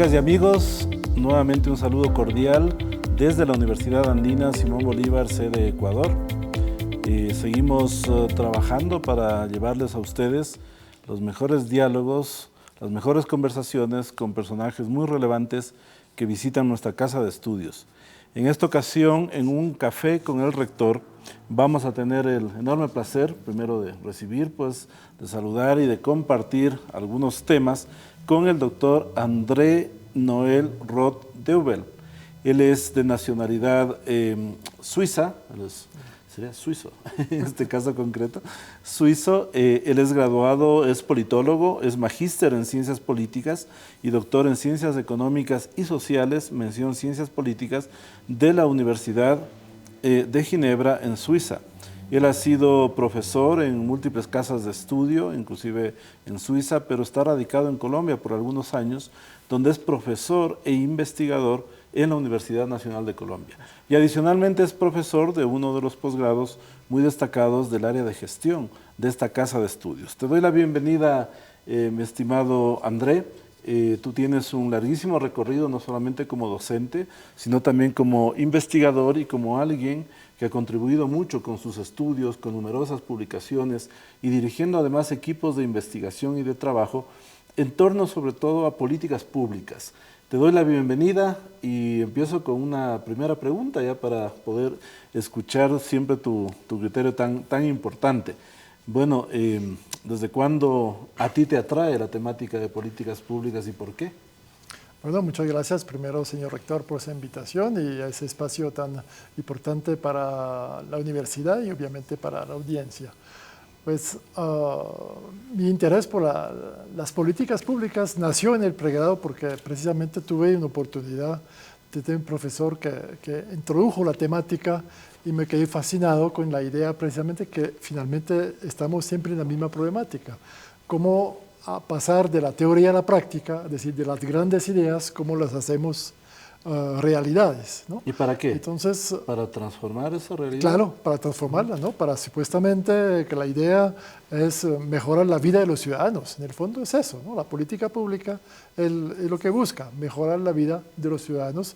Amigas y amigos, nuevamente un saludo cordial desde la Universidad Andina Simón Bolívar, sede Ecuador. Seguimos trabajando para llevarles a ustedes los mejores diálogos, las mejores conversaciones con personajes muy relevantes que visitan nuestra casa de estudios. En esta ocasión, en un café con el rector, vamos a tener el enorme placer, primero de recibir, de saludar y de compartir algunos temas con el doctor André Noël Roth-Deubel. Él es de nacionalidad suiza, sería suizo en este caso concreto, suizo. Él es graduado, es politólogo, es magíster en ciencias políticas y doctor en ciencias económicas y sociales, mención ciencias políticas, de la Universidad de Ginebra en Suiza. Él ha sido profesor en múltiples casas de estudio, inclusive en Suiza, pero está radicado en Colombia por algunos años, donde es profesor e investigador en la Universidad Nacional de Colombia. Y adicionalmente es profesor de uno de los posgrados muy destacados del área de gestión de esta casa de estudios. Te doy la bienvenida, mi estimado André. Tú tienes un larguísimo recorrido, no solamente como docente, sino también como investigador y como alguien que ha contribuido mucho con sus estudios, con numerosas publicaciones y dirigiendo además equipos de investigación y de trabajo en torno sobre todo a políticas públicas. Te doy la bienvenida y empiezo con una primera pregunta ya para poder escuchar siempre tu criterio tan importante. Bueno, ¿desde cuándo a ti te atrae la temática de políticas públicas y por qué? Bueno, muchas gracias primero, señor rector, por esa invitación y a ese espacio tan importante para la universidad y obviamente para la audiencia. Pues mi interés por las políticas públicas nació en el pregrado porque precisamente tuve una oportunidad de tener un profesor que introdujo la temática y me quedé fascinado con la idea precisamente que finalmente estamos siempre en la misma problemática. Cómo a pasar de la teoría a la práctica, es decir, de las grandes ideas, cómo las hacemos realidades, ¿no? ¿Y para qué? Entonces, ¿Para transformar esa realidad? Claro, para transformarla, ¿no? Para supuestamente que la idea es mejorar la vida de los ciudadanos. En el fondo es eso, ¿no? La política pública es lo que busca, mejorar la vida de los ciudadanos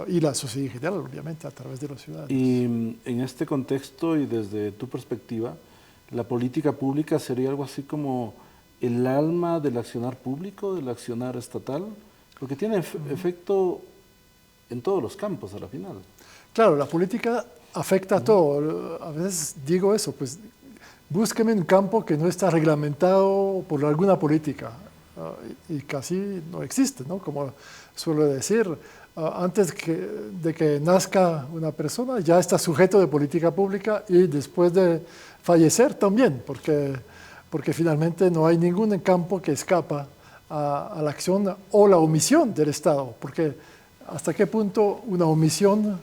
y la sociedad en general, obviamente, a través de los ciudadanos. Y en este contexto y desde tu perspectiva, ¿la política pública sería algo así como el alma del accionar público, del accionar estatal? Porque tiene efecto en todos los campos a la final. Claro, la política afecta a todo. A veces digo eso, pues búsqueme un campo que no está reglamentado por alguna política y casi no existe, ¿no? Como suelo decir, antes de que nazca una persona ya está sujeto de política pública y después de fallecer también, porque finalmente no hay ningún campo que escapa a la acción o la omisión del Estado, porque hasta qué punto una omisión,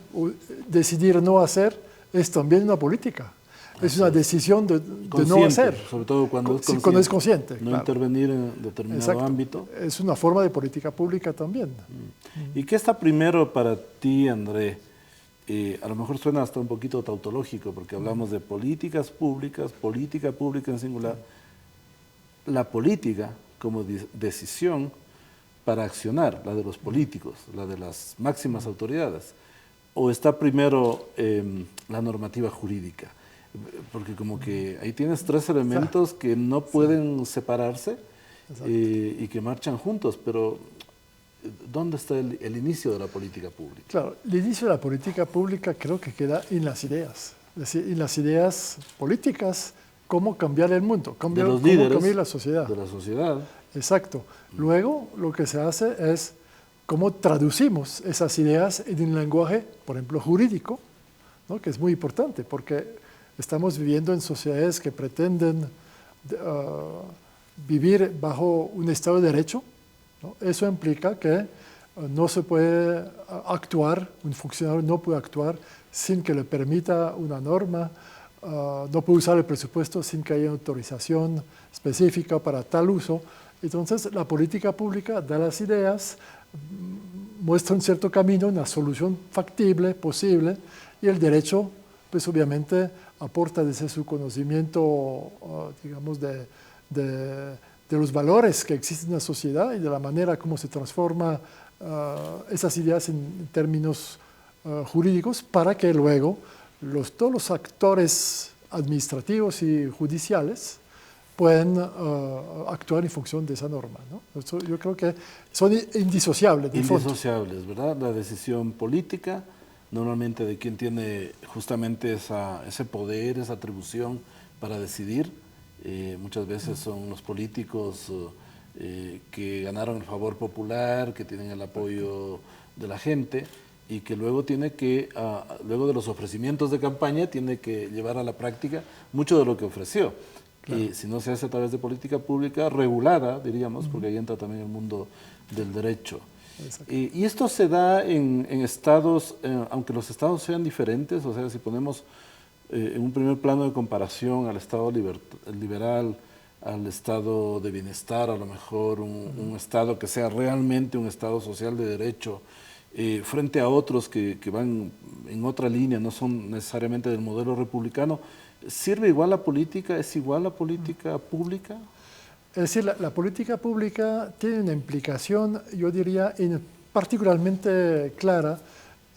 decidir no hacer, es también una política. Es una decisión de no hacer. Sobre todo cuando es consciente. No claro. Intervenir en determinado Exacto. ámbito. Es una forma de política pública también. ¿Y qué está primero para ti, André? A lo mejor suena hasta un poquito tautológico, porque hablamos de políticas públicas, política pública en singular. La política como decisión para accionar, la de los políticos, la de las máximas autoridades, o está primero la normativa jurídica, porque como que ahí tienes tres elementos que no pueden separarse y que marchan juntos, pero ¿dónde está el inicio de la política pública? Claro, el inicio de la política pública creo que queda en las ideas, es decir, en las ideas políticas, cómo cambiar el mundo, cómo cambiar la sociedad. De la sociedad. Exacto. Luego lo que se hace es cómo traducimos esas ideas en un lenguaje, por ejemplo, jurídico, ¿no? Que es muy importante porque estamos viviendo en sociedades que pretenden vivir bajo un Estado de Derecho, ¿no? Eso implica que no se puede actuar, un funcionario no puede actuar sin que le permita una norma, no puede usar el presupuesto sin que haya autorización específica para tal uso. Entonces, la política pública da las ideas, muestra un cierto camino, una solución factible, posible, y el derecho, pues obviamente, aporta desde su conocimiento, digamos, de de los valores que existen en la sociedad y de la manera como se transforma esas ideas en términos jurídicos para que luego todos los actores administrativos y judiciales pueden actuar en función de esa norma, ¿no? Eso yo creo que son indisociables. Indisociables, ¿verdad? La decisión política, normalmente de quien tiene justamente ese poder, esa atribución para decidir. Muchas veces son los políticos que ganaron el favor popular, que tienen el apoyo de la gente y que luego tiene que, luego de los ofrecimientos de campaña, tiene que llevar a la práctica mucho de lo que ofreció. Claro. Y si no se hace a través de política pública regulada, diríamos, porque ahí entra también el mundo del derecho. Y esto se da en estados, aunque los estados sean diferentes, o sea, si ponemos en un primer plano de comparación al estado liberal, al estado de bienestar, a lo mejor un estado que sea realmente un estado social de derecho, frente a otros que van en otra línea, no son necesariamente del modelo republicano, ¿sirve igual la política? ¿Es igual la política pública? Es decir, la política pública tiene una implicación, yo diría, particularmente clara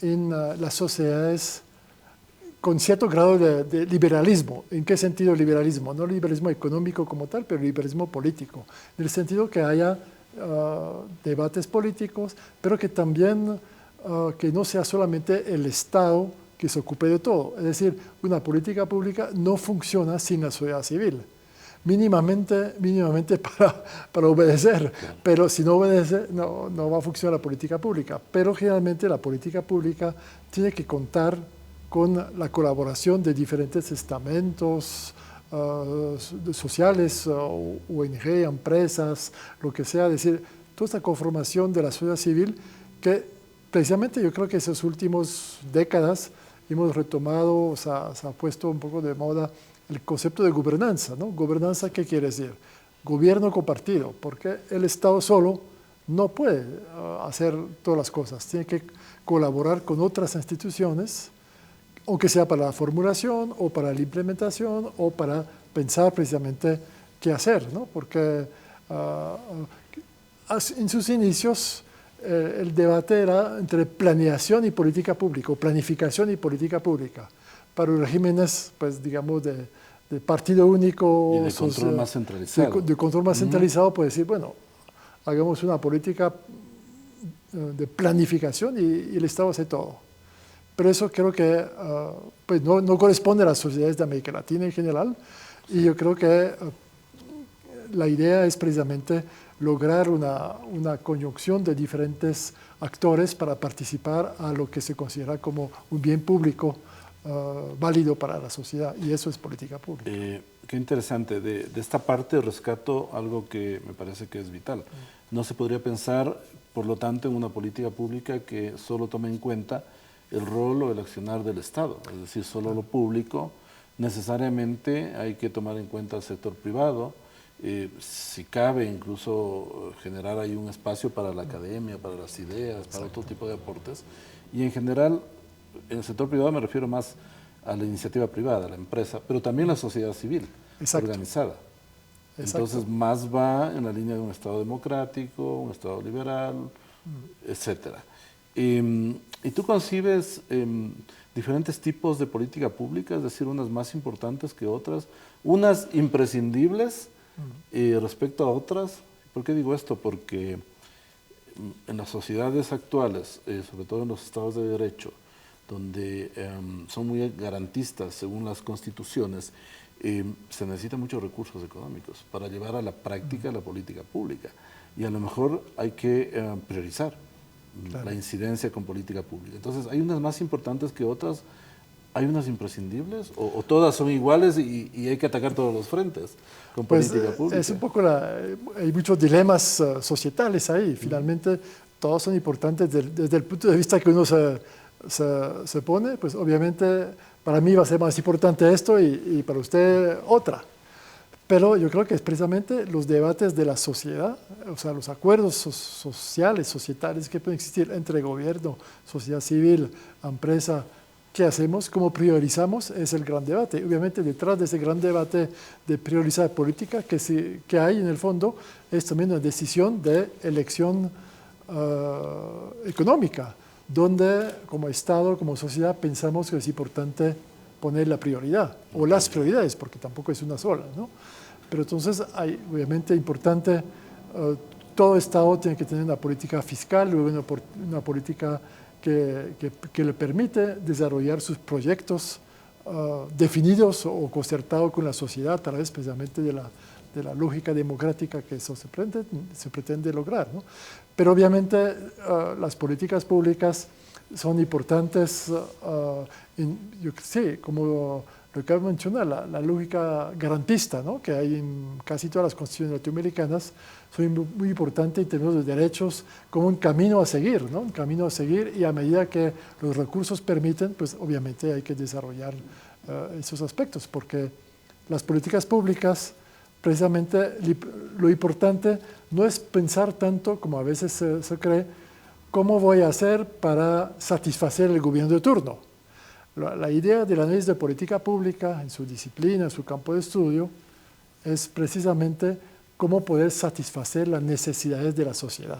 en las sociedades con cierto grado de liberalismo. ¿En qué sentido liberalismo? No liberalismo económico como tal, pero liberalismo político. En el sentido que haya debates políticos, pero que también que no sea solamente el Estado que se ocupe de todo. Es decir, una política pública no funciona sin la sociedad civil. Mínimamente para obedecer, pero si no obedece no va a funcionar la política pública. Pero generalmente la política pública tiene que contar con la colaboración de diferentes estamentos sociales, ONG, empresas, lo que sea, es decir, toda esta conformación de la sociedad civil que precisamente yo creo que esas últimas décadas hemos retomado, se ha puesto un poco de moda el concepto de gobernanza, ¿no? Gobernanza, ¿qué quiere decir? Gobierno compartido, porque el Estado solo no puede hacer todas las cosas, tiene que colaborar con otras instituciones, aunque sea para la formulación o para la implementación o para pensar precisamente qué hacer, ¿no? Porque en sus inicios el debate era entre planeación y política pública, o planificación y política pública. Para los regímenes, pues digamos, de partido único. Y de control más centralizado. De control más centralizado, puede decir, bueno, hagamos una política de planificación y el Estado hace todo. Pero eso creo que pues no corresponde a las sociedades de América Latina en general, y yo creo que la idea es precisamente lograr una conjunción de diferentes actores para participar a lo que se considera como un bien público válido para la sociedad, y eso es política pública. Qué interesante. De esta parte rescato algo que me parece que es vital. No se podría pensar, por lo tanto, en una política pública que solo tome en cuenta el rol o el accionar del Estado, es decir, solo lo público. Necesariamente hay que tomar en cuenta el sector privado, si cabe incluso generar ahí un espacio para la academia, para las ideas, para otro tipo de aportes, y en general, en el sector privado me refiero más a la iniciativa privada, a la empresa, pero también la sociedad civil organizada. Entonces, más va en la línea de un Estado democrático, un Estado liberal, etcétera. Y tú concibes diferentes tipos de política pública, es decir, unas más importantes que otras, unas imprescindibles respecto a otras. ¿Por qué digo esto? Porque en las sociedades actuales, sobre todo en los estados de derecho, donde son muy garantistas según las constituciones, se necesitan muchos recursos económicos para llevar a la práctica la política pública. Y a lo mejor hay que priorizar la incidencia con política pública. Entonces, ¿hay unas más importantes que otras? ¿Hay unas imprescindibles? ¿O todas son iguales y hay que atacar todos los frentes con política pública? Es un poco hay muchos dilemas societales ahí. Finalmente, todos son importantes desde el punto de vista que uno se pone. Pues obviamente, para mí va a ser más importante esto y para usted otra. Pero yo creo que es precisamente los debates de la sociedad, o sea, los acuerdos sociales, societarios que pueden existir entre gobierno, sociedad civil, empresa, ¿qué hacemos? ¿Cómo priorizamos? Es el gran debate. Obviamente detrás de ese gran debate de priorizar política que hay en el fondo es también una decisión de elección económica, donde como Estado, como sociedad pensamos que es importante poner la prioridad, o las prioridades, porque tampoco es una sola, ¿no? Pero entonces hay obviamente importante, todo Estado tiene que tener una política fiscal, una política que le permite desarrollar sus proyectos definidos o concertados con la sociedad a través precisamente de la lógica democrática que eso se pretende lograr, ¿no? Pero obviamente las políticas públicas son importantes, yo sé, como lo que mencionar, la lógica garantista, ¿no? Que hay en casi todas las constituciones latinoamericanas, son muy importantes en términos de derechos como un camino a seguir, ¿no? Un camino a seguir, y a medida que los recursos permiten, pues obviamente hay que desarrollar esos aspectos, porque las políticas públicas, precisamente lo importante no es pensar tanto como a veces se cree, ¿cómo voy a hacer para satisfacer el gobierno de turno? La idea del análisis de política pública en su disciplina, en su campo de estudio, es precisamente cómo poder satisfacer las necesidades de la sociedad.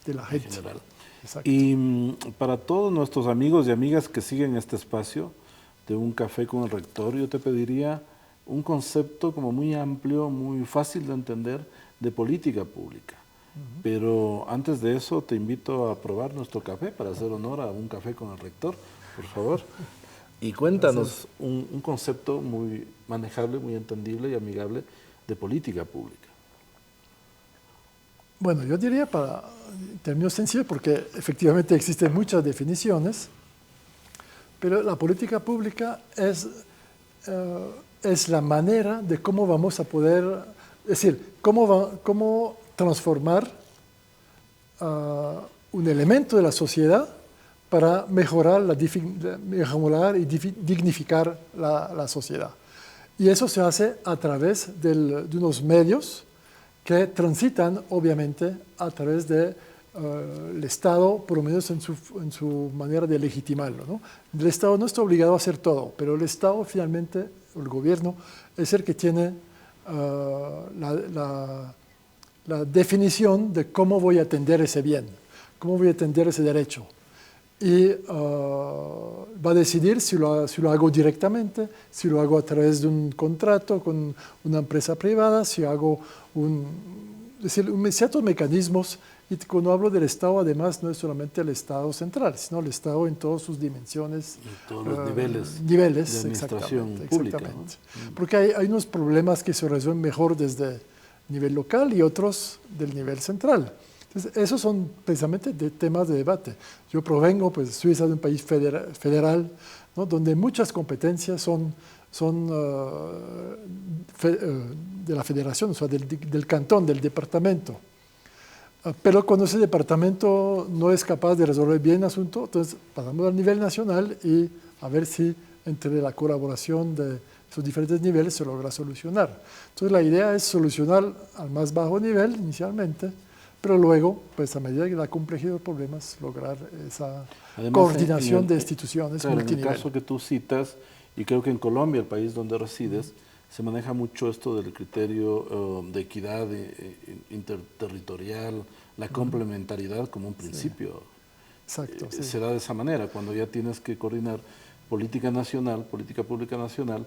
De la gente. En general. Exacto. Y para todos nuestros amigos y amigas que siguen este espacio de Un Café con el Rector, yo te pediría un concepto como muy amplio, muy fácil de entender, de política pública. Pero antes de eso te invito a probar nuestro café para hacer honor a Un Café con el Rector, por favor. Y cuéntanos un concepto muy manejable, muy entendible y amigable de política pública. Bueno, yo diría en términos sencillos, porque efectivamente existen muchas definiciones, pero la política pública es la manera de cómo vamos a poder, es decir, cómo transformar un elemento de la sociedad para mejorar y dignificar la sociedad. Y eso se hace a través de unos medios que transitan, obviamente, a través del Estado, por lo menos en su manera de legitimarlo, ¿no? El Estado no está obligado a hacer todo, pero el Estado finalmente, el gobierno, es el que tiene la definición de cómo voy a atender ese bien, cómo voy a atender ese derecho. Y va a decidir si lo hago directamente, si lo hago a través de un contrato con una empresa privada, si hago ciertos mecanismos. Y cuando hablo del Estado, además, no es solamente el Estado central, sino el Estado en todas sus dimensiones. Y todos los niveles de administración pública. Exactamente. ¿No? Porque hay unos problemas que se resuelven mejor desde el nivel local y otros del nivel central. Entonces, esos son precisamente temas de debate. Yo provengo, pues, Suiza, de un país federal, ¿no? Donde muchas competencias son de la federación, o sea, del cantón, del departamento. Pero cuando ese departamento no es capaz de resolver bien el asunto, entonces pasamos al nivel nacional y a ver si entre la colaboración de esos diferentes niveles se logra solucionar. Entonces la idea es solucionar al más bajo nivel inicialmente, pero luego, pues a medida que la complejidad de los problemas, lograr esa coordinación de instituciones multinivel. En el caso que tú citas, y creo que en Colombia, el país donde resides, se maneja mucho esto del criterio de equidad interterritorial, la complementariedad como un principio. Sí. Exacto. Sí. Se da de esa manera, cuando ya tienes que coordinar política nacional, política pública nacional,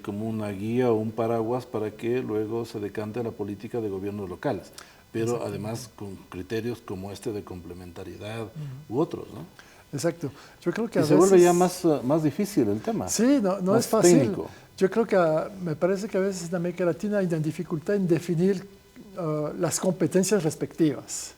como una guía o un paraguas para que luego se decante a la política de gobiernos locales. Pero además con criterios como este de complementariedad u otros, ¿no? Exacto. Yo creo que se vuelve ya más difícil el tema. Sí, no es fácil. Técnico. Yo creo que me parece que a veces en América Latina hay una dificultad en definir las competencias respectivas.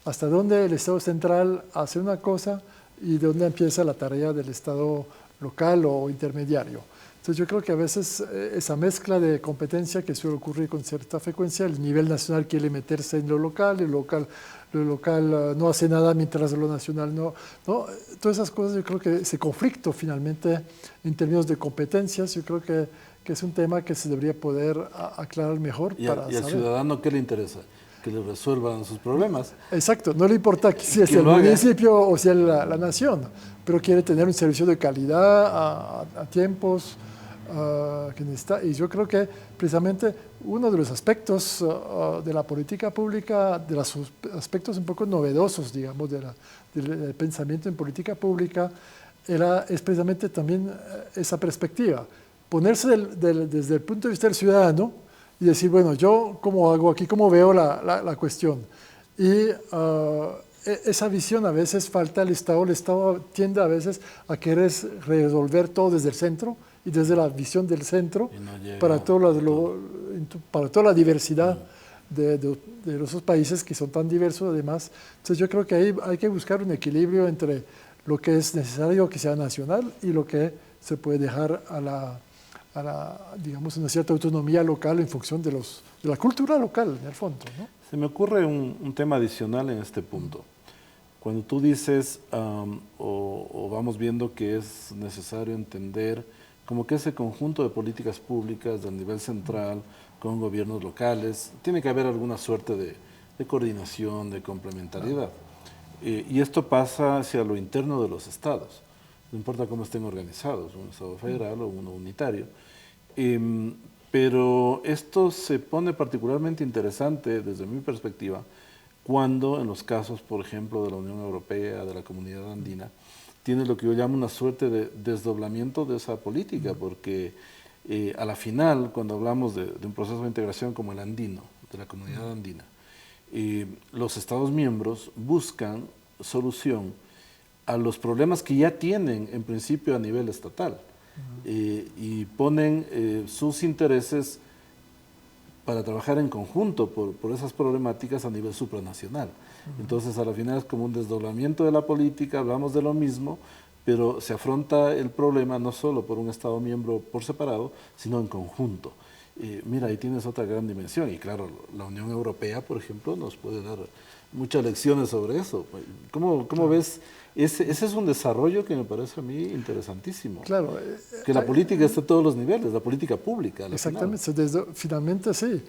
Hasta dónde el Estado central hace una cosa y dónde empieza la tarea del Estado local o intermediario. Entonces yo creo que a veces esa mezcla de competencia que suele ocurrir con cierta frecuencia, el nivel nacional quiere meterse en lo local no hace nada mientras lo nacional no. Todas esas cosas, yo creo que ese conflicto finalmente en términos de competencias, yo creo que es un tema que se debería poder aclarar mejor. ¿Y al ciudadano qué le interesa? que le resuelvan sus problemas. Exacto, no le importa si es Que el lo haga. municipio o si es la nación, pero quiere tener un servicio de calidad a tiempos que necesita. Y yo creo que precisamente uno de los aspectos de la política pública, de los aspectos un poco novedosos, digamos, del pensamiento en política pública, es precisamente también esa perspectiva. Ponerse desde el punto de vista del ciudadano y decir, bueno, yo cómo hago aquí, cómo veo la cuestión. Y esa visión a veces falta al Estado. El Estado tiende a veces a querer resolver todo desde el centro y desde la visión del centro No para toda la diversidad de esos países que son tan diversos además. Entonces yo creo que ahí hay que buscar un equilibrio entre lo que es necesario que sea nacional y lo que se puede dejar digamos, una cierta autonomía local en función de la cultura local, en el fondo, ¿no? Se me ocurre un tema adicional en este punto. Cuando tú dices, o vamos viendo que es necesario entender como que ese conjunto de políticas públicas del nivel central con gobiernos locales, tiene que haber alguna suerte de coordinación, de complementariedad. Y esto pasa hacia lo interno de los estados, no importa cómo estén organizados, un estado federal o uno unitario. Pero esto se pone particularmente interesante desde mi perspectiva cuando en los casos, por ejemplo, de la Unión Europea, de la Comunidad Andina, tiene lo que yo llamo una suerte de desdoblamiento de esa política, porque a la final, cuando hablamos de un proceso de integración como el andino, de la Comunidad Andina, los Estados miembros buscan solución a los problemas que ya tienen en principio a nivel estatal y ponen sus intereses para trabajar en conjunto por esas problemáticas a nivel supranacional. Entonces, a la final es como un desdoblamiento de la política, hablamos de lo mismo, pero se afronta el problema no solo por un Estado miembro por separado, sino en conjunto. Mira, ahí tienes otra gran dimensión y claro, la Unión Europea, por ejemplo, nos puede dar muchas lecciones sobre eso. ¿Cómo ves? Ese es un desarrollo que me parece a mí interesantísimo. Claro. Que la política esté a todos los niveles, la política pública. Exactamente, finalmente sí.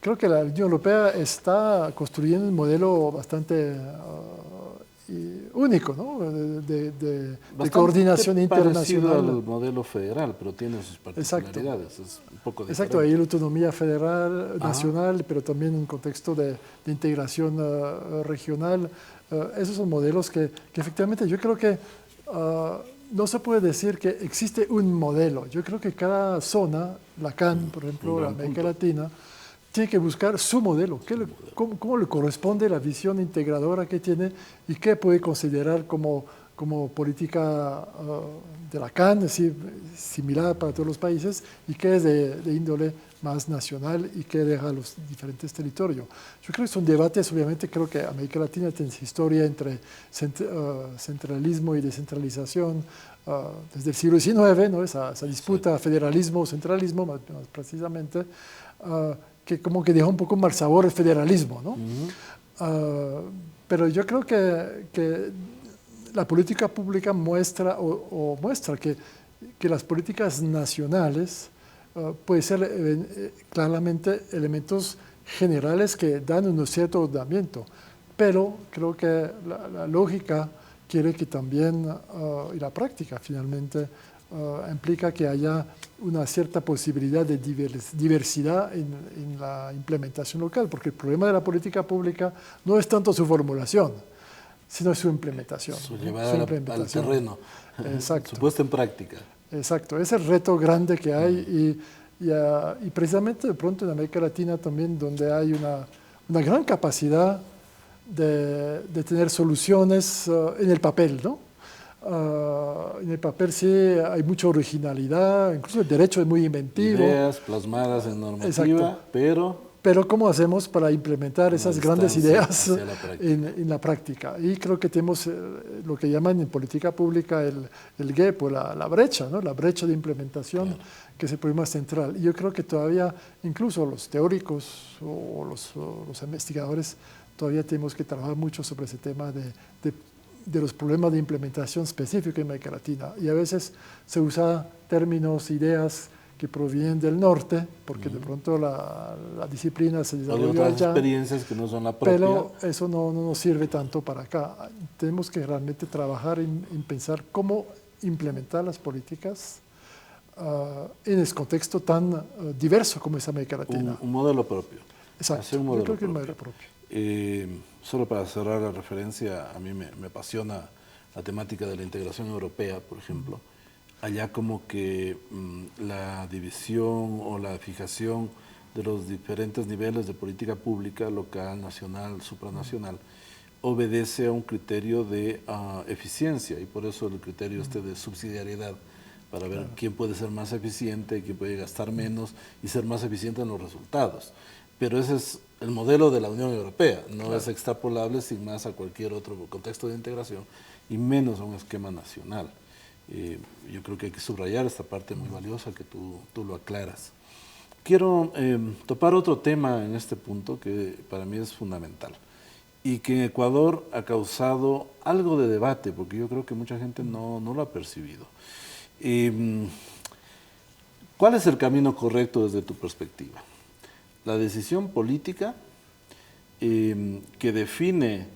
Creo que la Unión Europea está construyendo un modelo bastante único, ¿no? de coordinación internacional. Parecido al modelo federal, pero tiene sus particularidades. Exacto. Es un poco diferente. Exacto, hay la autonomía federal, nacional, pero también un contexto de integración regional. Esos son modelos que efectivamente yo creo que no se puede decir que existe un modelo. Yo creo que cada zona, la CAN, por ejemplo, la América Latina, tiene que buscar su modelo, cómo le corresponde la visión integradora que tiene y qué puede considerar como política de la CAN, es decir, similar para todos los países, y qué es de índole más nacional y qué deja a los diferentes territorios. Yo creo que son debates, obviamente, creo que América Latina tiene historia entre centralismo y descentralización desde el siglo XIX, ¿no? esa disputa federalismo-centralismo, más precisamente, que como que deja un poco mal sabor el federalismo, ¿no? Pero yo creo que la política pública muestra que las políticas nacionales pueden ser claramente elementos generales que dan un cierto ordenamiento, pero creo que la lógica quiere que también, y la práctica finalmente, implica que haya una cierta posibilidad de diversidad en la implementación local, porque el problema de la política pública no es tanto su formulación, sino su implementación. Su llevada al terreno, exacto. Su puesta en práctica. Exacto, es el reto grande que hay y precisamente de pronto en América Latina también donde hay una gran capacidad de tener soluciones en el papel, ¿no? En el papel sí hay mucha originalidad, incluso el derecho es muy inventivo. Ideas plasmadas en normativa, pero ¿cómo hacemos para implementar esas grandes ideas en la práctica? Y creo que tenemos lo que llaman en política pública el gap, o la brecha, ¿no? La brecha de implementación, que es el problema central. Y yo creo que todavía, incluso los teóricos o los investigadores, todavía tenemos que trabajar mucho sobre ese tema de los problemas de implementación específica en América Latina. Y a veces se usan términos, ideas que provienen del norte, porque de pronto la disciplina se Hay desarrolló otras allá, experiencias que no son la propia. pero eso no nos sirve tanto para acá. Tenemos que realmente trabajar en pensar cómo implementar las políticas en ese contexto tan diverso como es América Latina. Un modelo propio. Exacto, Hacer un yo modelo creo que el propio. modelo propio. Solo para cerrar la referencia, a mí me apasiona la temática de la integración europea, por ejemplo. Allá como que la división o la fijación de los diferentes niveles de política pública, local, nacional, supranacional, obedece a un criterio de eficiencia, y por eso el criterio de subsidiariedad, para ver quién puede ser más eficiente, quién puede gastar menos y ser más eficiente en los resultados. Pero ese es el modelo de la Unión Europea, no es extrapolable sin más a cualquier otro contexto de integración y menos a un esquema nacional. Yo creo que hay que subrayar esta parte muy valiosa que tú lo aclaras. Quiero topar otro tema en este punto que para mí es fundamental y que en Ecuador ha causado algo de debate, porque yo creo que mucha gente no lo ha percibido. ¿Cuál es el camino correcto desde tu perspectiva? La decisión política que define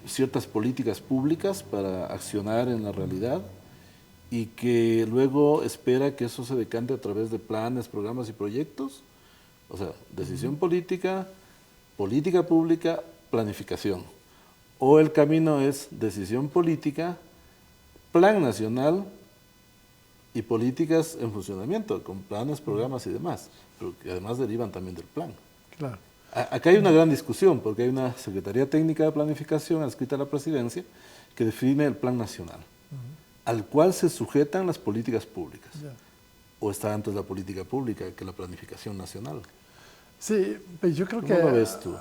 ciertas políticas públicas para accionar en la realidad y que luego espera que eso se decante a través de planes, programas y proyectos. O sea, decisión política, política pública, planificación. O el camino es decisión política, plan nacional y políticas en funcionamiento, con planes, programas y demás, pero que además derivan también del plan. Claro. Acá hay una gran discusión, porque hay una Secretaría Técnica de Planificación adscrita a la Presidencia que define el plan nacional, al cual se sujetan las políticas públicas. ¿O está antes la política pública que la planificación nacional? Sí, pues yo creo que ¿Cómo lo ves tú?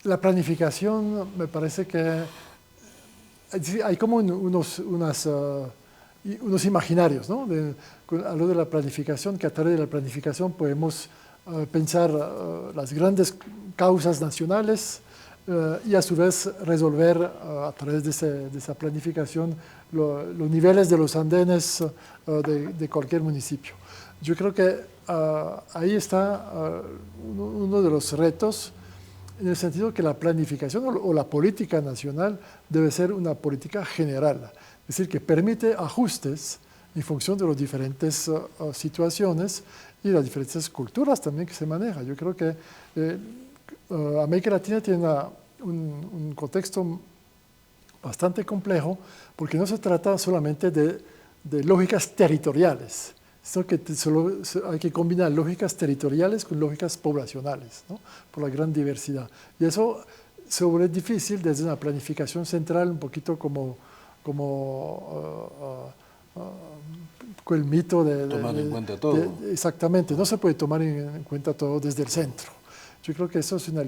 la planificación me parece que hay como unos imaginarios, ¿no? A lo de la planificación, que a través de la planificación podemos pensar las grandes causas nacionales y a su vez resolver a través de esa planificación los niveles de los andenes de cualquier municipio. Yo creo que ahí está uno de los retos, en el sentido que la planificación o la política nacional debe ser una política general, es decir, que permite ajustes en función de las diferentes situaciones y las diferentes culturas también que se manejan. Yo creo que América Latina tiene un contexto bastante complejo, porque no se trata solamente de lógicas territoriales, sino que solo hay que combinar lógicas territoriales con lógicas poblacionales, ¿no? Por la gran diversidad. Y eso se vuelve difícil desde una planificación central, un poquito como con el mito de... Tomar en cuenta todo. Exactamente, no se puede tomar en cuenta todo desde el centro. Yo creo que eso es una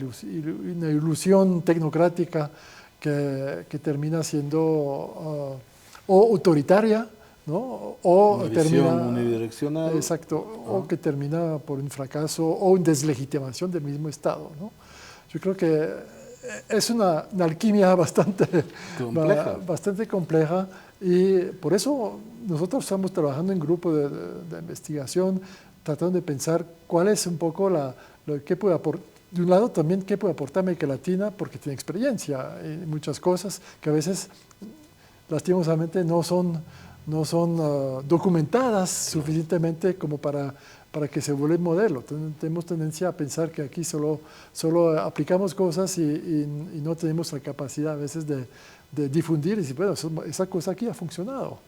ilusión tecnocrática que termina siendo o autoritaria, ¿no? O una termina visión unidireccional. exacto, o que termina por un fracaso o una deslegitimación del mismo Estado, ¿no? Yo creo que es una alquimia bastante compleja y por eso nosotros estamos trabajando en grupo de investigación, tratando de pensar cuál es un poco lo que puede aportar. De un lado también qué puede aportar América Latina, porque tiene experiencia en muchas cosas que a veces lastimosamente no son documentadas suficientemente como para que se vuelva modelo. Tenemos tendencia a pensar que aquí solo aplicamos cosas y no tenemos la capacidad a veces de difundir y decir, bueno, esa cosa aquí ha funcionado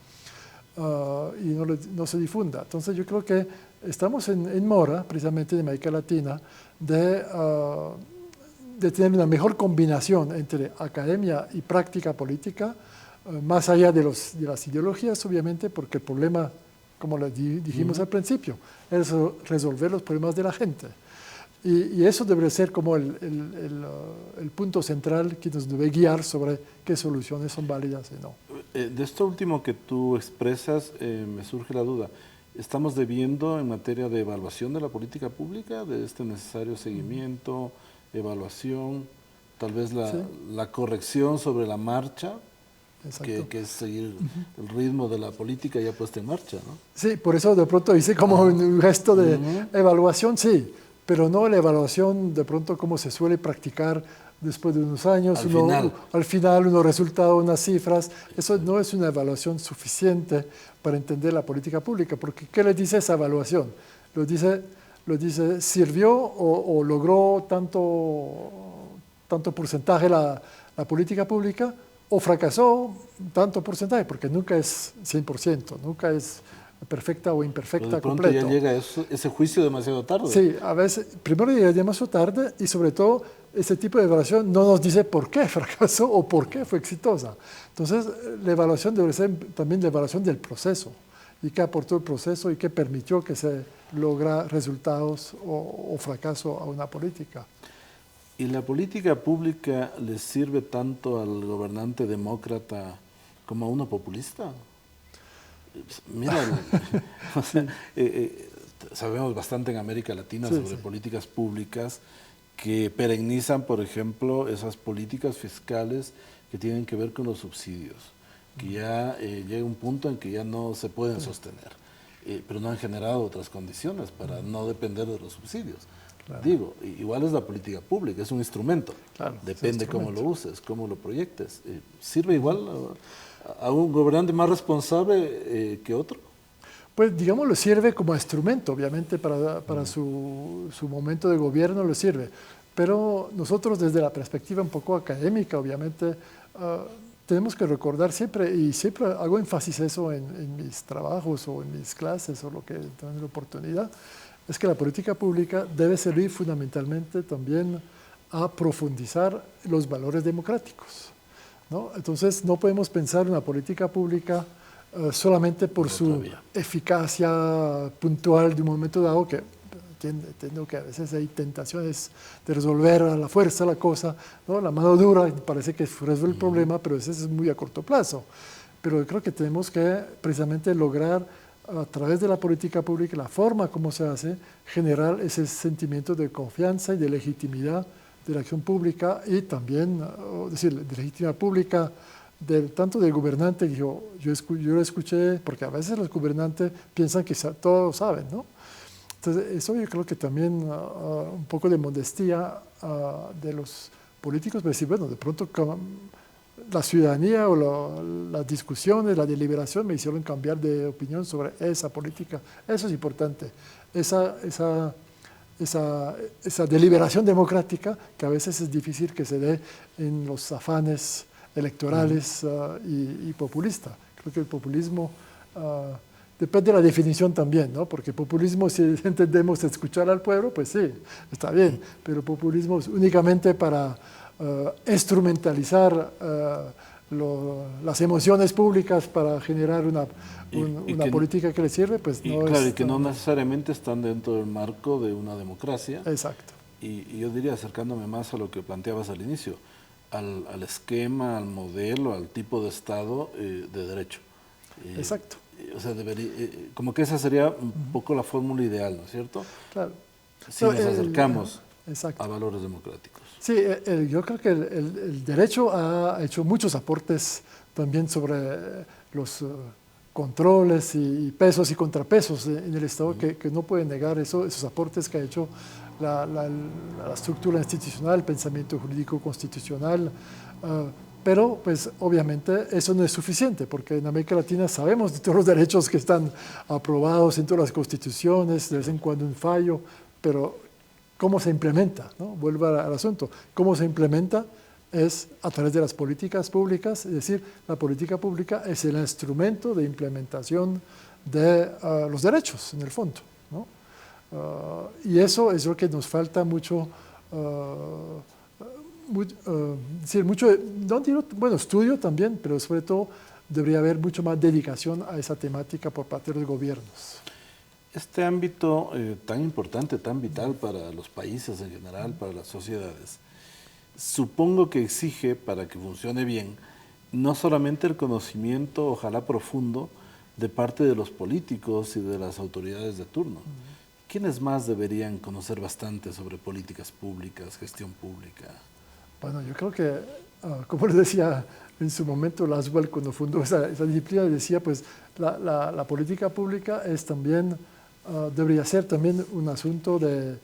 y no se difunda. Entonces yo creo que estamos en mora, precisamente en América Latina, de tener una mejor combinación entre academia y práctica política, más allá de las ideologías, obviamente, porque el problema, como dijimos al principio, es resolver los problemas de la gente. Y eso debe ser como el punto central que nos debe guiar sobre qué soluciones son válidas y no. De esto último que tú expresas, me surge la duda. ¿Estamos debiendo en materia de evaluación de la política pública, de este necesario seguimiento, evaluación, tal vez la corrección sobre la marcha? exacto. que es seguir el ritmo de la política ya puesta en marcha, ¿no? Sí, por eso de pronto hice como un gesto de evaluación, sí, pero no la evaluación de pronto como se suele practicar después de unos años, al final unos resultados, unas cifras. Eso no es una evaluación suficiente para entender la política pública, porque ¿qué le dice esa evaluación? Lo dice ¿sirvió o logró tanto porcentaje la política pública? ¿O fracasó tanto porcentaje? Porque nunca es 100%, nunca es perfecta o imperfecta, pero de pronto completo. ya llega ese juicio demasiado tarde. Sí, a veces, primero llega demasiado tarde y sobre todo ese tipo de evaluación no nos dice por qué fracasó o por qué fue exitosa. Entonces, la evaluación debe ser también la evaluación del proceso y qué aportó el proceso y qué permitió que se logra resultados o fracaso a una política. ¿Y la política pública le sirve tanto al gobernante demócrata como a uno populista? Mira, o sea, sabemos bastante en América Latina sobre políticas públicas que perennizan, por ejemplo, esas políticas fiscales que tienen que ver con los subsidios, que ya llega un punto en que ya no se pueden sostener, pero no han generado otras condiciones para no depender de los subsidios. Claro. Digo, igual es la política pública, es un instrumento, claro, depende cómo lo uses, cómo lo proyectes. ¿Sirve igual a un gobernante más responsable que otro? Pues digamos, lo sirve como instrumento, obviamente para su momento de gobierno lo sirve, pero nosotros desde la perspectiva un poco académica, obviamente, tenemos que recordar siempre, y siempre hago énfasis eso en mis trabajos o en mis clases o lo que tengo la oportunidad, es que la política pública debe servir fundamentalmente también a profundizar los valores democráticos, ¿no? Entonces no podemos pensar una política pública solamente por su eficacia puntual de un momento dado, que entiendo que a veces hay tentaciones de resolver a la fuerza la cosa, ¿no? La mano dura parece que resuelve el problema, pero eso es muy a corto plazo. Pero yo creo que tenemos que precisamente lograr a través de la política pública, la forma como se hace, generar ese sentimiento de confianza y de legitimidad de la acción pública y también, es decir, de legitimidad pública tanto del gobernante, yo lo escuché, porque a veces los gobernantes piensan que todo saben, ¿no? Entonces, eso yo creo que también un poco de modestia de los políticos, para decir, bueno, de pronto la ciudadanía o las discusiones, la deliberación me hicieron cambiar de opinión sobre esa política. Eso es importante. Esa deliberación democrática que a veces es difícil que se dé en los afanes electorales y populistas. Creo que el populismo depende de la definición también, ¿no? Porque populismo, si entendemos escuchar al pueblo, pues sí, está bien, pero populismo es únicamente para instrumentalizar las emociones públicas para generar una política que le sirve, pues no es... Claro, y que no necesariamente están dentro del marco de una democracia. Exacto. Y yo diría, acercándome más a lo que planteabas al inicio, al esquema, al modelo, al tipo de Estado de derecho. Exacto. O sea, como que esa sería un poco la fórmula ideal, ¿no es cierto? Claro. Si nos acercamos exacto. a valores democráticos. Sí, yo creo que el derecho ha hecho muchos aportes también sobre los controles y pesos y contrapesos en el Estado, que no pueden negar esos aportes que ha hecho la estructura institucional, el pensamiento jurídico constitucional, pero pues obviamente eso no es suficiente, porque en América Latina sabemos de todos los derechos que están aprobados en todas las constituciones, de vez en cuando un fallo, pero ¿cómo se implementa? ¿No? Vuelvo al asunto. ¿Cómo se implementa? Es a través de las políticas públicas, es decir, la política pública es el instrumento de implementación de los derechos, en el fondo, ¿no? Y eso es lo que nos falta mucho, no digo, bueno, estudio también, pero sobre todo debería haber mucho más dedicación a esa temática por parte de los gobiernos. Este ámbito tan importante, tan vital para los países en general, para las sociedades, supongo que exige, para que funcione bien, no solamente el conocimiento, ojalá profundo, de parte de los políticos y de las autoridades de turno. ¿Quiénes más deberían conocer bastante sobre políticas públicas, gestión pública? Bueno, yo creo que, como le decía en su momento Laswell cuando fundó esa disciplina, decía, pues la política pública es también, debería ser también un asunto de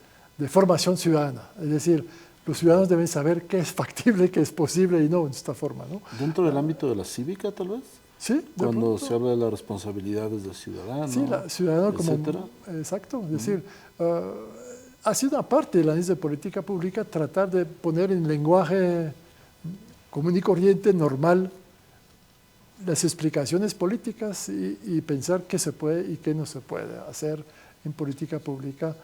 formación ciudadana. Es decir, los ciudadanos deben saber qué es factible, qué es posible y no en esta forma, ¿no? ¿Dentro del ámbito de la cívica, tal vez? Sí, Cuando se habla de las responsabilidades del ciudadano, sí, ciudadano como, etcétera. exacto, es decir, ha sido una parte del análisis de política pública tratar de poner en lenguaje común y corriente, normal, las explicaciones políticas y pensar qué se puede y qué no se puede hacer en política pública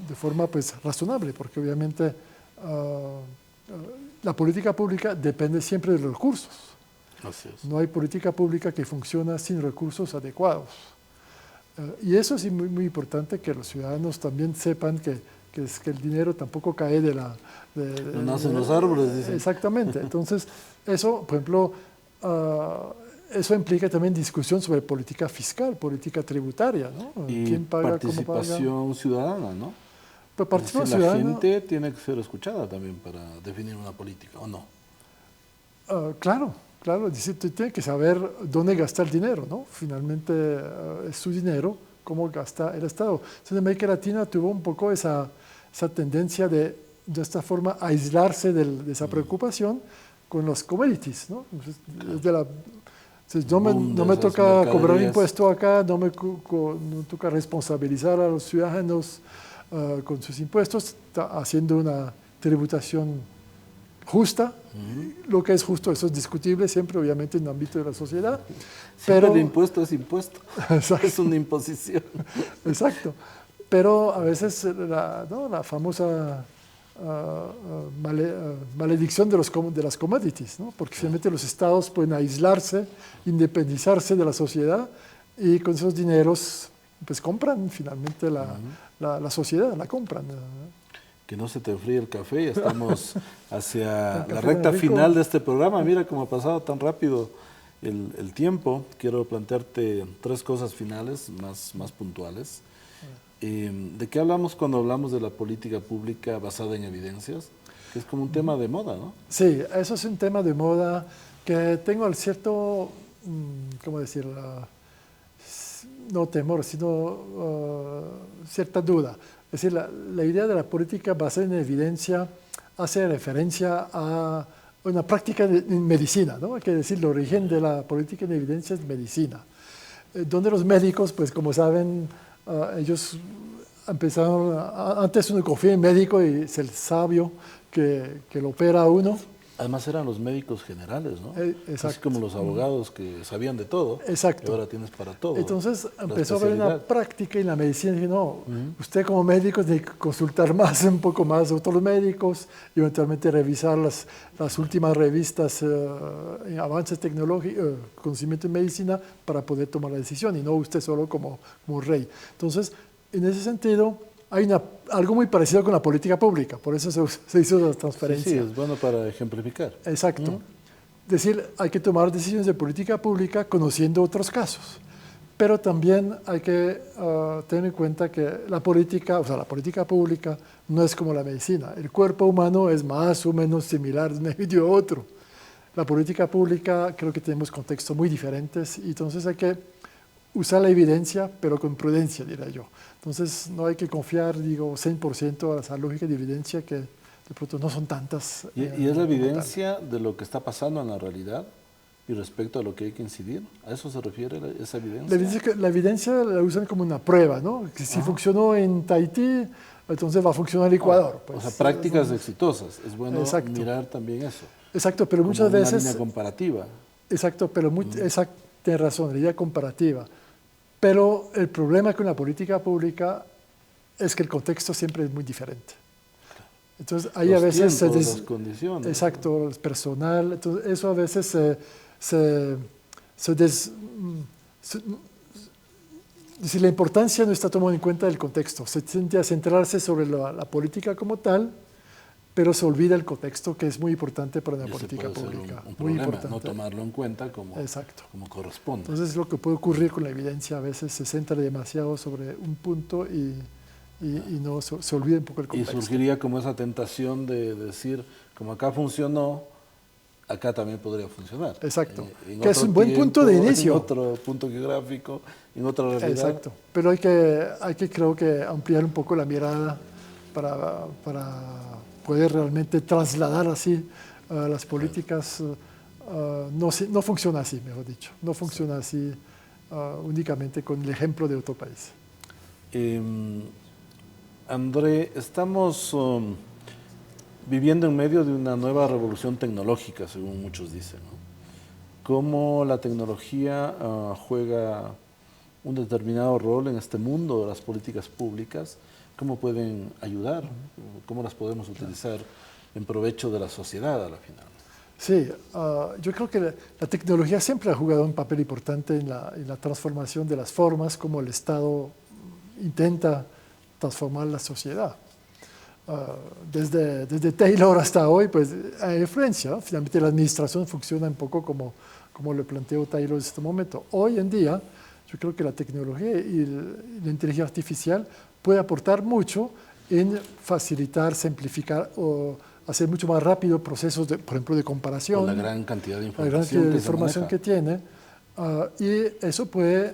de forma pues razonable, porque obviamente la política pública depende siempre de los recursos. Así es. No hay política pública que funcione sin recursos adecuados. Y eso es muy, muy importante que los ciudadanos también sepan que el dinero tampoco cae de la... No nacen los árboles, dicen. Exactamente. Entonces, eso, por ejemplo, eso implica también discusión sobre política fiscal, política tributaria, ¿no? Y ¿Quién paga, participación cómo paga? ciudadana, ¿no? Pero participación Es decir, la ciudadana, gente tiene que ser escuchada también para definir una política, ¿o no? claro, claro, tiene que saber dónde gastar el dinero, ¿no? Finalmente es su dinero, cómo gasta el Estado. Entonces, América Latina tuvo un poco esa tendencia de esta forma, aislarse de esa preocupación con los commodities, ¿no? Entonces, no me toca cobrar impuesto acá, no me toca responsabilizar a los ciudadanos con sus impuestos, está haciendo una tributación justa. Lo que es justo, eso es discutible siempre, obviamente, en el ámbito de la sociedad. Pero el impuesto es impuesto, exacto, es una imposición. Exacto, pero a veces la famosa maledicción de las commodities, ¿no? Porque finalmente los estados pueden aislarse, independizarse de la sociedad y con esos dineros pues compran finalmente la sociedad, la compran. Que no se te enfríe el café, ya estamos hacia la recta final de este programa. Mira cómo ha pasado tan rápido el tiempo. Quiero plantearte 3 cosas finales, más puntuales. ¿De qué hablamos cuando hablamos de la política pública basada en evidencias? Que es como un tema de moda, ¿no? Sí, eso es un tema de moda que tengo el cierto, ¿cómo decir? No temor, sino cierta duda. Es decir, la idea de la política basada en evidencia hace referencia a una práctica en medicina, ¿no? Hay que decir, el origen de la política en evidencia es medicina, donde los médicos, pues como saben, ellos empezaron, antes uno confía en médico y es el sabio que lo opera a uno. Además eran los médicos generales, ¿no? Exacto. Así como los abogados que sabían de todo. Exacto. Y ahora tienes para todo. Entonces empezó a haber una práctica en la medicina y dije, no, usted como médico tiene que consultar un poco más de otros médicos y eventualmente revisar las últimas revistas en avances tecnológicos, conocimiento en medicina para poder tomar la decisión y no usted solo como rey. Entonces, en ese sentido, hay algo muy parecido con la política pública, por eso se hizo la transferencia. Sí, es bueno para ejemplificar. Exacto. Es decir, hay que tomar decisiones de política pública conociendo otros casos, pero también hay que tener en cuenta que la política pública no es como la medicina. El cuerpo humano es más o menos similar de un medio a otro. La política pública creo que tenemos contextos muy diferentes y entonces hay que usar la evidencia, pero con prudencia, diría yo. Entonces, no hay que confiar, 100% a esa lógica de evidencia que de pronto no son tantas. ¿Y es la evidencia de lo que está pasando en la realidad y respecto a lo que hay que incidir? ¿A eso se refiere esa evidencia? La evidencia la usan como una prueba, ¿no? Que si funcionó en Tahití, entonces va a funcionar en Ecuador. Pues, o sea, prácticas exitosas. Es bueno mirar también eso. Exacto, pero muchas como veces... una línea comparativa. Exacto, pero tienes razón, la idea comparativa. Pero el problema con la política pública es que el contexto siempre es muy diferente. Entonces, ahí a veces las condiciones. Exacto, el personal. Entonces, eso a veces decir, la importancia no está tomada en cuenta del contexto. Se tiende a centrarse sobre la política como tal, pero se olvida el contexto que es muy importante para una política pública. Un muy problema, importante. no tomarlo en cuenta como corresponde. Entonces, lo que puede ocurrir con la evidencia a veces se centra demasiado sobre un punto y y no se olvide un poco el Y contexto. surgiría como esa tentación de decir, como acá funcionó, acá también podría funcionar. Exacto. En Que es otro un buen punto de tiempo, inicio. En otro punto geográfico, en otra realidad. Exacto. Pero hay que creo que ampliar un poco la mirada para poder realmente trasladar así las políticas. No funciona así, mejor dicho. No funciona así únicamente con el ejemplo de otro país. André, estamos viviendo en medio de una nueva revolución tecnológica, según muchos dicen, ¿no? ¿Cómo la tecnología juega un determinado rol en este mundo de las políticas públicas? ¿Cómo pueden ayudar? ¿Cómo las podemos utilizar en provecho de la sociedad a la final? Sí, yo creo que la tecnología siempre ha jugado un papel importante en la transformación de las formas, como el Estado intenta transformar la sociedad. Desde Taylor hasta hoy, pues hay influencia, ¿no? Finalmente la administración funciona un poco como lo planteó Taylor en este momento. Hoy en día, yo creo que la tecnología y la inteligencia artificial puede aportar mucho en facilitar, simplificar o hacer mucho más rápido procesos, por ejemplo, de comparación. Con la gran cantidad de la gran cantidad de información que tiene. Y eso puede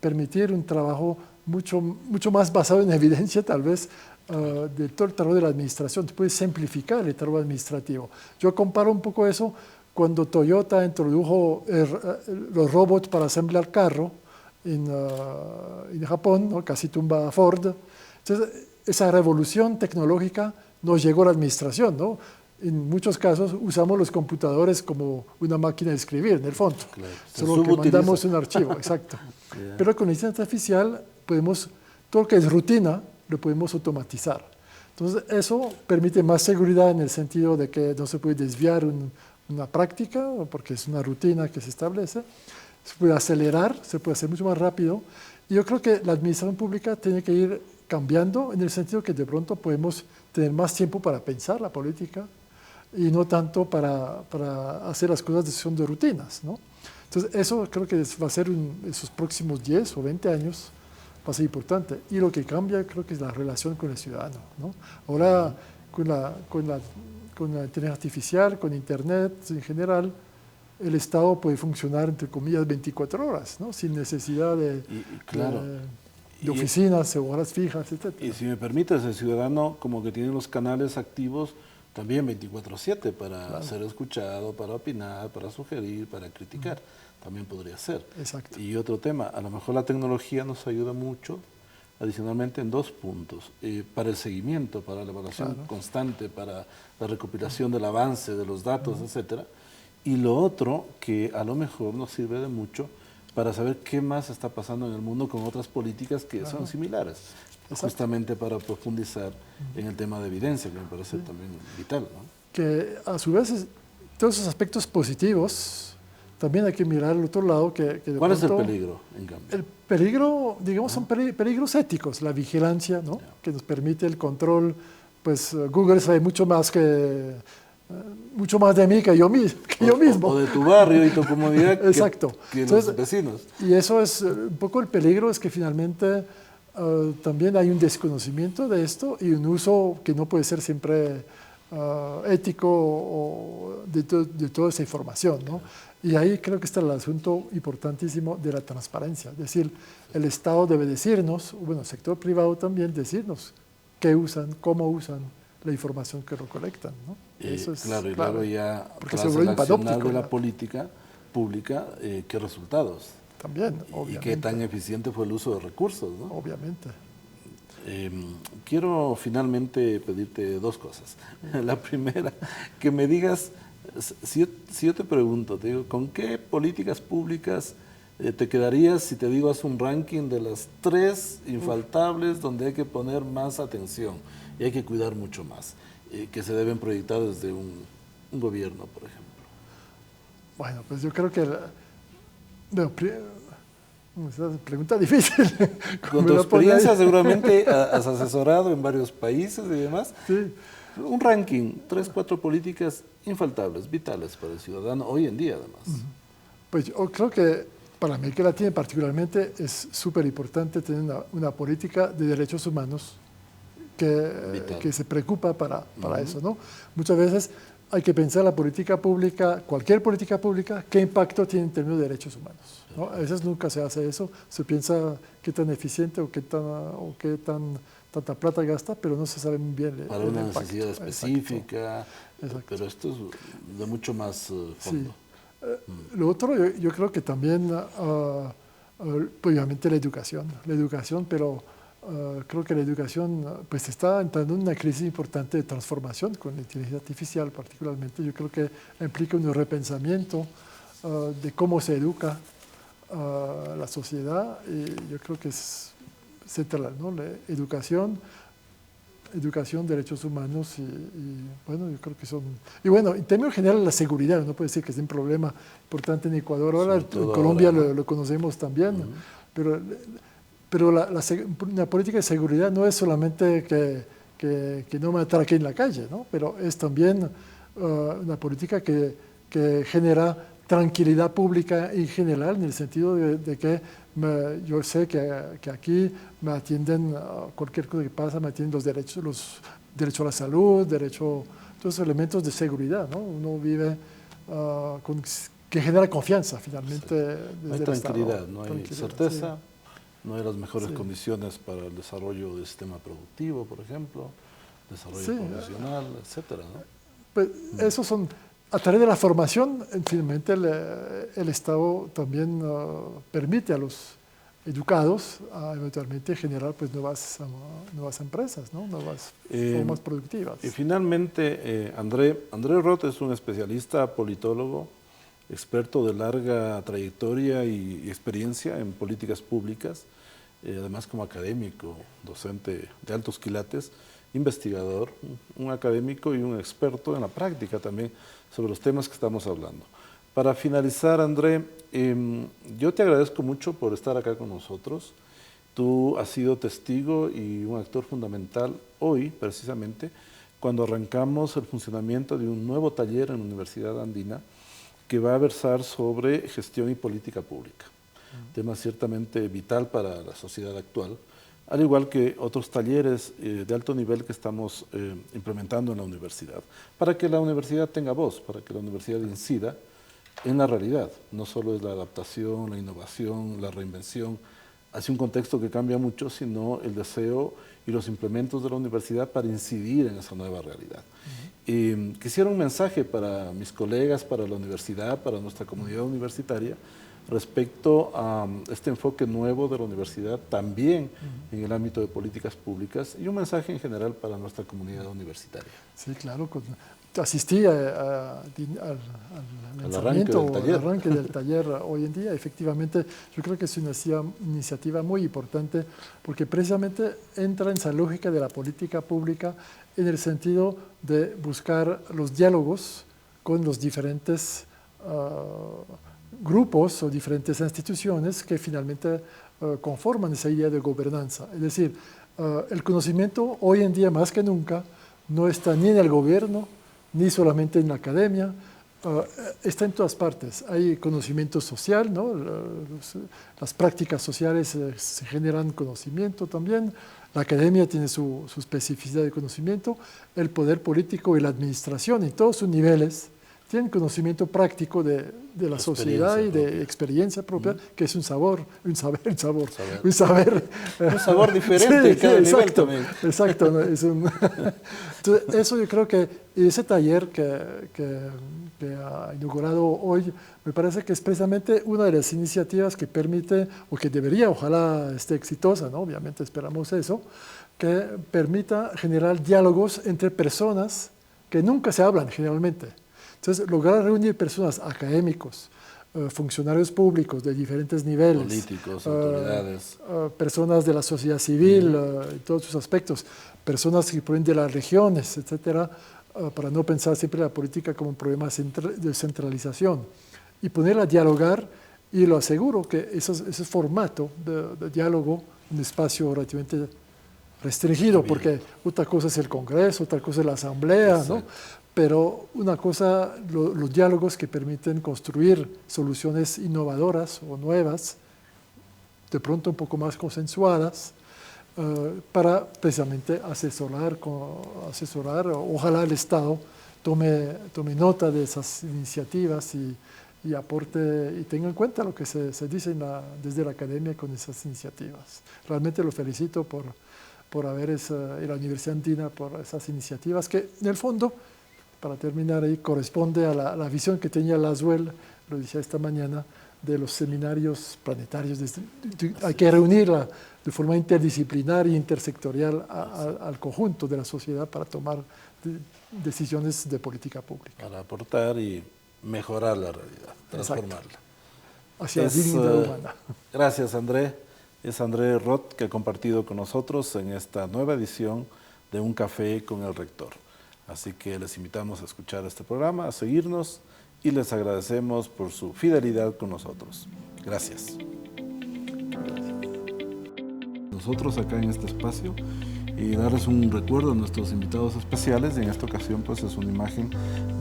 permitir un trabajo mucho más basado en evidencia, tal vez, de todo el trabajo de la administración. Puede simplificar el trabajo administrativo. Yo comparo un poco eso cuando Toyota introdujo los robots para asemblar carro en Japón, ¿no? Casi tumba a Ford. Entonces, esa revolución tecnológica nos llegó a la administración, ¿no? En muchos casos usamos los computadores como una máquina de escribir, en el fondo. Claro. Solo que mandamos un archivo, exacto. Yeah. Pero con la inteligencia artificial todo lo que es rutina, lo podemos automatizar. Entonces, eso permite más seguridad en el sentido de que no se puede desviar una práctica, porque es una rutina que se establece. Se puede acelerar, se puede hacer mucho más rápido. Y yo creo que la administración pública tiene que ir cambiando en el sentido que de pronto podemos tener más tiempo para pensar la política y no tanto para hacer las cosas de son de rutinas, ¿no? Entonces, eso creo que va a ser esos próximos 10 o 20 años va a ser importante. Y lo que cambia creo que es la relación con el ciudadano, ¿no? Ahora, con la inteligencia artificial, con Internet en general, el Estado puede funcionar, entre comillas, 24 horas, ¿no? Sin necesidad de oficinas, horas fijas, etc. Y si me permites, el ciudadano como que tiene los canales activos también 24/7 para ser escuchado, para opinar, para sugerir, para criticar. También podría ser. Exacto. Y otro tema, a lo mejor la tecnología nos ayuda mucho, adicionalmente en 2 puntos, para el seguimiento, para la evaluación constante, para la recopilación del avance de los datos, etcétera. Y lo otro, que a lo mejor nos sirve de mucho para saber qué más está pasando en el mundo con otras políticas que son similares, justamente para profundizar en el tema de evidencia, que me parece también vital, ¿no? Que a su vez, todos esos aspectos positivos, también hay que mirar al otro lado. ¿Cuál es el peligro, en cambio? El peligro, digamos, son peligros éticos, la vigilancia, ¿no? Que nos permite el control. Pues Google sabe mucho más de mí que yo mismo. O de tu barrio y tu comunidad Exacto. que los vecinos. Y eso es un poco el peligro, es que finalmente también hay un desconocimiento de esto y un uso que no puede ser siempre ético de toda esa información, ¿no? Y ahí creo que está el asunto importantísimo de la transparencia. Es decir, el Estado debe decirnos, bueno, el sector privado también, decirnos qué usan, cómo usan la información que recolectan, ¿no? Eso es claro, y luego ya porque tras el accionar de la política pública, qué resultados. También, obviamente. Y qué tan eficiente fue el uso de recursos, ¿no? Obviamente. Quiero finalmente pedirte 2 cosas. La primera, que me digas, si yo te pregunto, te digo, ¿con qué políticas públicas te quedarías si te digo haz un ranking de las 3 infaltables donde hay que poner más atención y hay que cuidar mucho más, que se deben proyectar desde un gobierno, por ejemplo? Bueno, pues yo creo que es una pregunta difícil. Con tu experiencia seguramente has asesorado en varios países y demás. Sí. Un ranking, 3, 4 políticas infaltables, vitales para el ciudadano hoy en día además. Pues yo creo que para América Latina particularmente es súper importante tener una política de derechos humanos que se preocupa para eso, ¿no? Muchas veces hay que pensar la política pública, cualquier política pública, qué impacto tiene en términos de derechos humanos, ¿no? A veces nunca se hace eso, se piensa qué tan eficiente o qué tanta plata gasta, pero no se sabe muy bien para una necesidad específica, Exacto. pero esto es de mucho más fondo. Sí. Lo otro, yo creo que también, obviamente la educación, pero creo que la educación pues está entrando en una crisis importante de transformación con la inteligencia artificial particularmente. Yo creo que implica un repensamiento de cómo se educa la sociedad, y yo creo que es central, ¿no? La educación, derechos humanos y bueno, yo creo que son... Y bueno, en términos generales la seguridad, no puede decir que es un problema importante en Ecuador, ahora en Colombia ahora, ¿no? Lo conocemos también, pero una política de seguridad no es solamente que no me atraquen en la calle, ¿no? Pero es también una política que genera tranquilidad pública en general, en el sentido de que yo sé que aquí me atienden, cualquier cosa que pasa, me atienden los derechos a la salud, todos esos elementos de seguridad, ¿no? Uno vive que genera confianza finalmente. Sí. No hay tranquilidad, no hay certeza, sí. No hay las mejores condiciones para el desarrollo del sistema productivo, por ejemplo, desarrollo profesional, etcétera, ¿no? Pues esos son... A través de la formación, finalmente el Estado también permite a los educados a eventualmente generar pues, nuevas empresas, ¿no? Nuevas formas productivas. Y finalmente, André Roth es un especialista politólogo, experto de larga trayectoria y experiencia en políticas públicas, además como académico, docente de altos quilates, investigador, un académico y un experto en la práctica también sobre los temas que estamos hablando. Para finalizar, André, yo te agradezco mucho por estar acá con nosotros. Tú has sido testigo y un actor fundamental hoy, precisamente, cuando arrancamos el funcionamiento de un nuevo taller en la Universidad Andina que va a versar sobre gestión y política pública, tema ciertamente vital para la sociedad actual, al igual que otros talleres de alto nivel que estamos implementando en la universidad, para que la universidad tenga voz, para que la universidad incida en la realidad. No solo es la adaptación, la innovación, la reinvención hacia un contexto que cambia mucho, sino el deseo y los implementos de la universidad para incidir en esa nueva realidad. Quisiera un mensaje para mis colegas, para la universidad, para nuestra comunidad universitaria, respecto a este enfoque nuevo de la universidad, también en el ámbito de políticas públicas, y un mensaje en general para nuestra comunidad universitaria. Sí, claro. Asistí al lanzamiento, al arranque del taller hoy en día. Efectivamente, yo creo que es una iniciativa muy importante porque precisamente entra en esa lógica de la política pública en el sentido de buscar los diálogos con los diferentes grupos o diferentes instituciones que finalmente conforman esa idea de gobernanza. Es decir, el conocimiento hoy en día más que nunca no está ni en el gobierno, ni solamente en la academia, está en todas partes. Hay conocimiento social, ¿no? Las prácticas sociales se generan conocimiento también, la academia tiene su especificidad de conocimiento, el poder político y la administración en todos sus niveles tienen conocimiento práctico de la sociedad y de experiencia propia, que es un saber diferente en cada nivel también. Exacto. ¿No? Entonces, eso yo creo que ese taller que ha inaugurado hoy, me parece que es precisamente una de las iniciativas que permite, o que debería, ojalá esté exitosa, ¿no? Obviamente esperamos eso, que permita generar diálogos entre personas que nunca se hablan generalmente. Entonces, lograr reunir personas, académicos, funcionarios públicos de diferentes niveles, políticos, autoridades, personas de la sociedad civil, en todos sus aspectos, personas que provienen de las regiones, etcétera, para no pensar siempre la política como un problema de centralización, y ponerla a dialogar, y lo aseguro que ese formato de diálogo, un espacio relativamente restringido, porque otra cosa es el Congreso, otra cosa es la Asamblea, ¿no? Pero una cosa, los diálogos que permiten construir soluciones innovadoras o nuevas, de pronto un poco más consensuadas, para precisamente asesorar, ojalá el Estado tome nota de esas iniciativas y aporte y tenga en cuenta lo que se dice desde la academia con esas iniciativas. Realmente lo felicito por haber y la Universidad Andina por esas iniciativas que en el fondo, para terminar ahí, corresponde a la visión que tenía Laswell, lo decía esta mañana, de los seminarios planetarios. Hay que reunirla de forma interdisciplinar e intersectorial al conjunto de la sociedad para tomar decisiones de política pública. Para aportar y mejorar la realidad, transformarla. Hacia la dignidad humana. Gracias, André. Es André Roth que ha compartido con nosotros en esta nueva edición de Un Café con el Rector. Así que les invitamos a escuchar este programa, a seguirnos y les agradecemos por su fidelidad con nosotros. Gracias. Nosotros acá en este espacio y darles un recuerdo a nuestros invitados especiales. En esta ocasión pues es una imagen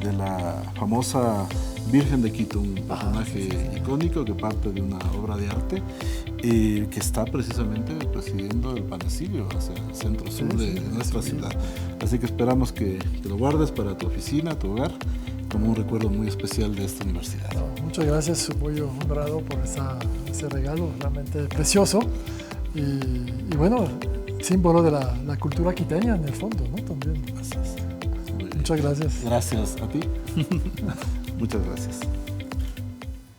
de la famosa Virgen de Quito, un personaje icónico que parte de una obra de arte que está precisamente presidiendo el Panecillo hacia el centro-sur de nuestra ciudad. Así que esperamos que lo guardes para tu oficina, tu hogar, como un recuerdo muy especial de esta universidad. Muchas gracias, muy honrado por ese regalo realmente precioso y bueno, símbolo de la cultura quiteña en el fondo, ¿no? También. Así es. Muchas gracias. Gracias a ti. Muchas gracias.